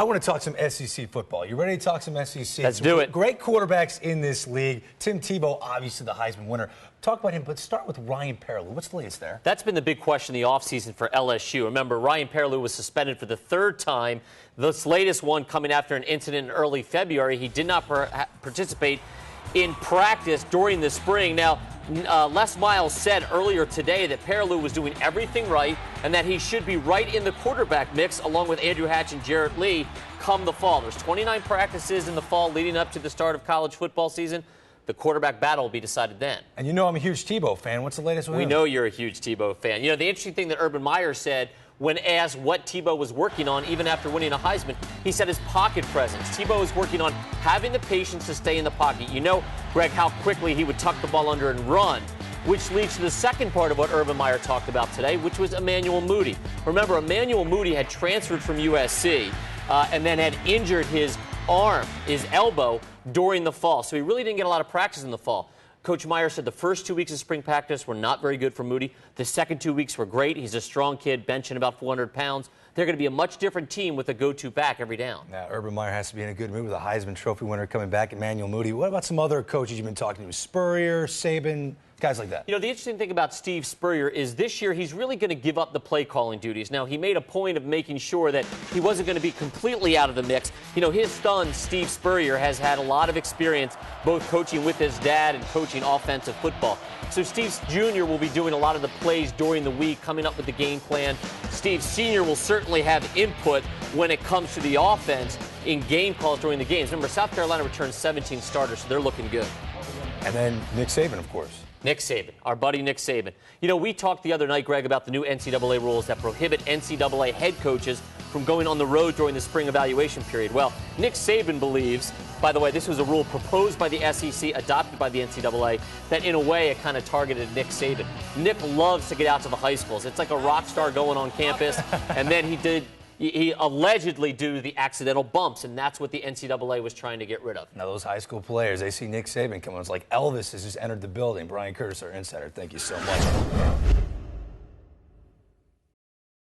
I want to talk some SEC football. You ready to talk some SEC? Let's do it. Great quarterbacks in this league. Tim Tebow, obviously the Heisman winner. Talk about him, but start with Ryan Perrilloux. What's the latest there? That's been the big question in the offseason for LSU. Remember, Ryan Perrilloux was suspended for the third time. This latest one coming after an incident in early February. He did not participate in practice during the spring. Now, Les Miles said earlier today that Perrilloux was doing everything right and that he should be right in the quarterback mix along with Andrew Hatch and Jarrett Lee come the fall. There's 29 practices in the fall leading up to the start of college football season. The quarterback battle will be decided then. And you know I'm a huge Tebow fan. What's the latest with him? We know you're a huge Tebow fan. You know, the interesting thing that Urban Meyer said when asked what Tebow was working on even after winning a Heisman, he said his pocket presence. Tebow is working on having the patience to stay in the pocket. You know, Greg, how quickly he would tuck the ball under and run, which leads to the second part of what Urban Meyer talked about today, which was Emmanuel Moody. Remember, Emmanuel Moody had transferred from USC and then had injured his arm, his elbow, during the fall. So he really didn't get a lot of practice in the fall. Coach Meyer said the first 2 weeks of spring practice were not very good for Moody. The second 2 weeks were great. He's a strong kid, benching about 400 pounds. They're going to be a much different team with a go-to back every down. Now, Urban Meyer has to be in a good mood with a Heisman Trophy winner coming back, Emmanuel Moody. What about some other coaches you've been talking to? Spurrier, Saban, guys like that? You know, the interesting thing about Steve Spurrier is this year he's really going to give up the play calling duties. Now, he made a point of making sure that he wasn't going to be completely out of the mix. You know, his son, Steve Spurrier, has had a lot of experience both coaching with his dad and coaching offensive football. So Steve Jr. will be doing a lot of the plays during the week, coming up with the game plan. Steve Sr. will certainly have input when it comes to the offense in game calls during the games. Remember, South Carolina returned 17 starters, so they're looking good. And then Nick Saban, of course. Nick Saban, our buddy Nick Saban. You know, we talked the other night, Greg, about the new NCAA rules that prohibit NCAA head coaches from going on the road during the spring evaluation period. Well, Nick Saban believes, by the way, this was a rule proposed by the SEC, adopted by the NCAA, that in a way it kind of targeted Nick Saban. Nick loves to get out to the high schools. It's like a rock star going on campus, and then he allegedly do the accidental bumps, and that's what the NCAA was trying to get rid of. Now, those high school players, they see Nick Saban coming. It's like Elvis has just entered the building. Brian Curtis, our insider. Thank you so much.